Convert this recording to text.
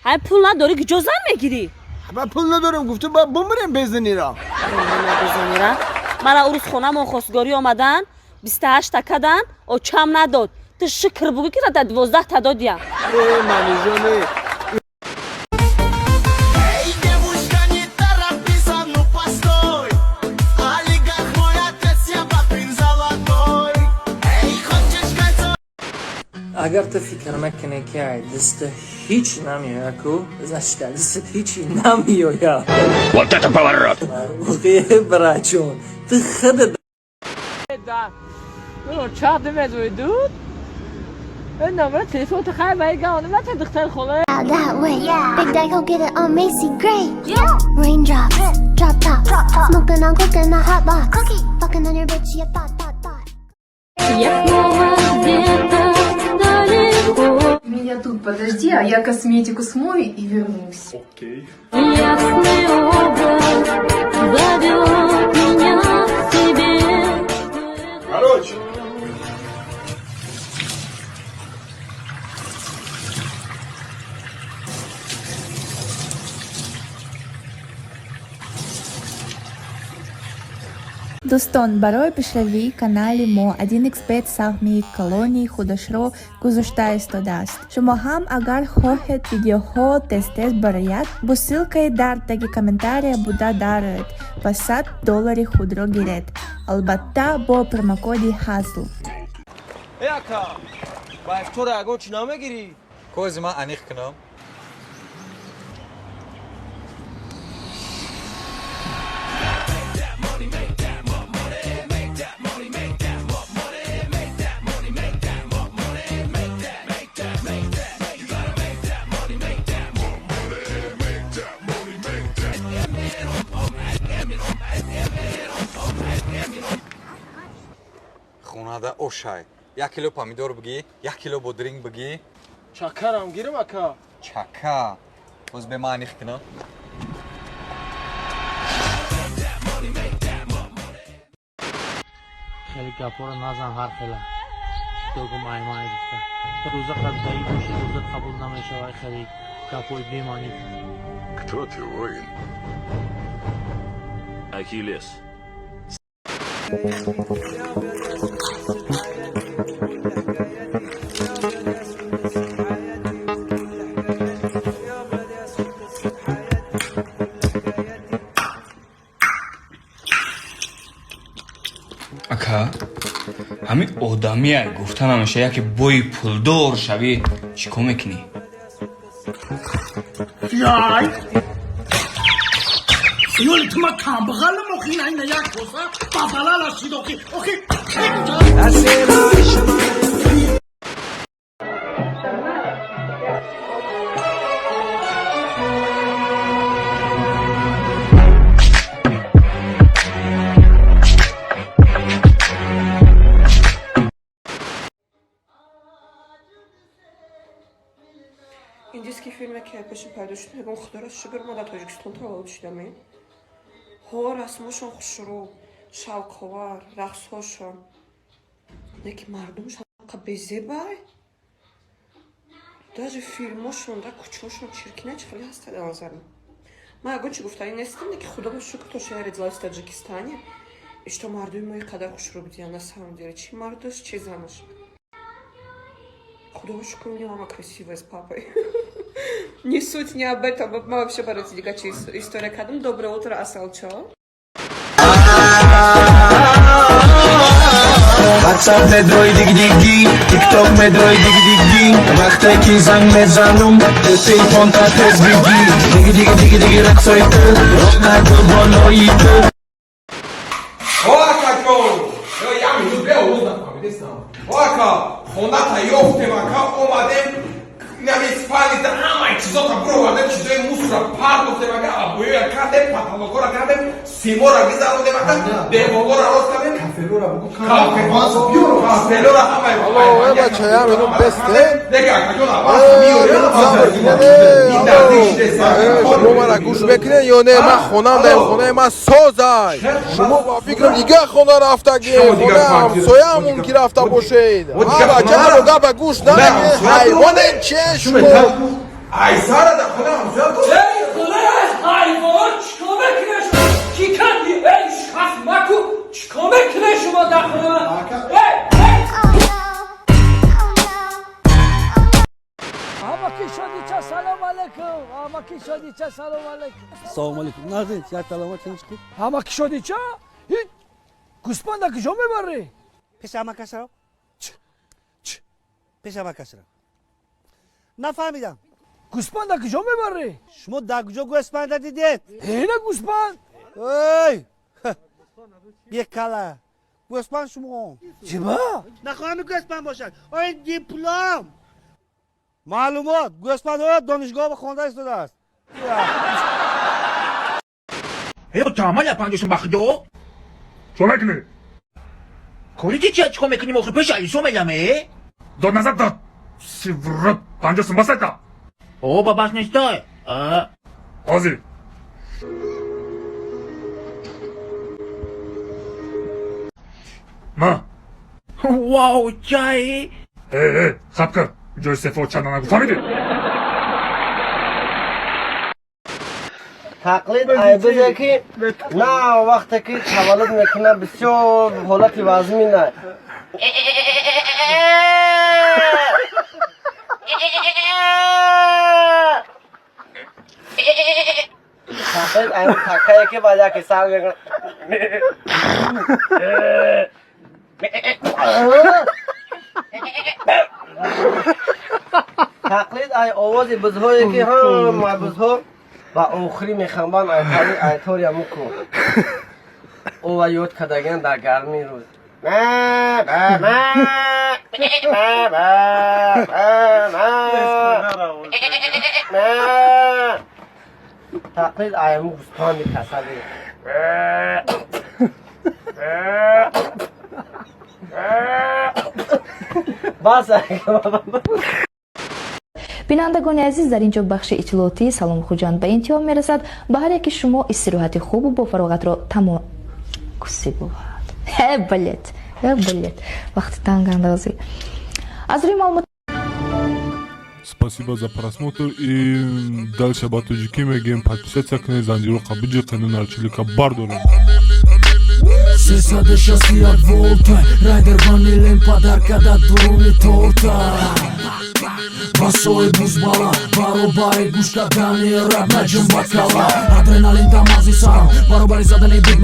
های پول نداری که جزر میگیری؟ من پول ندارم گفتم با بمریم بزنی را بزنی را؟ من اون روز خونه من خواستگاری آمدن 28 تا کدن و چم نداد تو شکر بگو که تا 12 تا دادیم مانی جانه اگر تو فکر نکنی که دست هیچ نمیاکو ازش دست هیچی نمیایا وقت پاورات اوکی براچون تو خود چهار متر دود نمبر تلفن تو خیلی بایگان و تو دختر خونه That way, Big Daddy go get it on Macy Gray. Raindrops, drop top, smoking on cooking a hot box, fucking on your bitch, you thought. Меня тут подожди, а я косметику смою и вернусь. Окей. Ясный образ зовет меня к себе. Короче. Достон, барои пешравии канали мо один эксперт сахми колонии худошро гузошта истодааст. Шумо ҳам агар хоҳед видеоҳо тез-тез барояд, бо ссилкаи дар таги комментария буда дароед ва $100 худро гиред. Албатта бо промокоди ҳазл. ای اکا باید تو را اگه چی نمیگیری؟ کوزی ما انیخ کنم خوناده اوشای 1 کیلو پامیدور بگی 1 کیلو بودرینگ بگی چکرم گیرم اکا چکا باز به ما انیخ کنم خیلی گپا رو نزن هر خیلی دوگو مایمای گفته تو روزا قبضایی باشی روزا قبول نمیشه وای خیلی گپوی بیمانی Кто ты, воин? Ахиллес. ака ҳамин одамия гуфтан ҳамеша яке бои пулдор шавӣ чӣ кор мекунӣ یای یولی تو ما کامبغال مخین این یک بوسا بابالا لاشید اوکی Индийский фильм я пишу падушно, я гон худора шугар ма да Тоҷикистон то олд шидами. Ҳо расмошон хушрӯ, шавқовар, рақсҳошон. Неки мардумшон қа безебай. Даже фильмошон да кучошон чиркина чи хеле ҳаста да назар. Ма ягон чи гуфтани нестам, неки худо ба шукр то ша я родилась в Таджикистане. И что мардуми мои қадар хушрӯ будиян на самом деле. Чи мардош, чи занош. Худо ба шукр, у меня мама красивая с папой. Не суть не об этом, мы вообще бороться дикачи история кадам. Доброе утро, Асалчо. WhatsApp медрой dig-dig-dig, TikTok медрой dig-dig-dig. Вақте ки занг мезанум, телефон та тез биги. Dig-dig-dig-dig рақсои ту, роҳ наду болои ту. Оака, я минут бе оз нафамидестам. Оака, хонata ёфтем ака омадем намисфалида ҳамаи чизота бировардем чизои мусора пардохтем ака абоёя кардем паталогора кардем симора гизалодем ака деволора рост кардем кафелора бугу кафелора ҳамаи Алло, бача, я минут бесте. дега ака ҷона вақт миёрем шумо мара гӯш мекунед ё не ман хонам дар хонаи ман созай шумо ба фикрам дигар хона рафтагед хона ҳамсояамон ки рафта бошед бачаро габа гӯш намекунед ҳайвонед че шумо ای سارا در خونه همسویا کو ای خونه از حیوان چیکار میکنه شما کی کندی ای شخص مکو چیکار میکنه شما در خونه من Amaki şadiçe selam aleyküm. Amaki şadiçe selam aleyküm. Selamun aleyküm. Nerede? Ya talama çıktık. Amaki şadiçe? Hiç. Kuspandaki jo mi barri? Peşama kaçırım. Peşama kaçırım. نفهمیدم. Kuspandaki jo mi barri? شما در کجا گوسفند دیدید؟ Ne kuspand? ای یک کلا گوسفند شما Ciba? نخواهم گوسفند باشد آیا دیپلم معلومات گوسفند ها دانشگاه و خوانده استاده است هیو تمام پنجشون بخدو چون میکنی؟ کوری چی چیکار میکنی مخ پیش علیسو میگمه داد نظر داد سیورت پنجشون بسیتا او باباش نشتای آزی ما واو چای خب کن جای سفا چند نگو فهمیدی؟ تقلید عیبه که نه وقتی که تولد میکنه بسیار حالت وزمی نه تقلید عیبه تکه که باید که سر بگن تقلید ای آواز بزهایی که هم بزها و آخری میخنبان ایتاری همو کن او و یاد کدگن در گرمی روز تقلید ای همو گستان کسلی بس бинандагони азиз дар ин ҷо бахши иттилоотии саломи хуҷанд ба интиҳо мерасад ба ҳар яке шумо истироҳати хубу бо фароғатро тамом куси бувад балет вақти тангандази аз рӯи маълумот Спасибо за просмотр и дальше ба тоҷикӣ мегӯем подписатсия кунед занҷиру қабиҷи қанун арчилика бардорем 361 волта райдер ванилен подарка да дуруни торта басои бузбала баробари гӯш дадани раб наҷм бакала адреналин да мағзи сарам баробари задани буд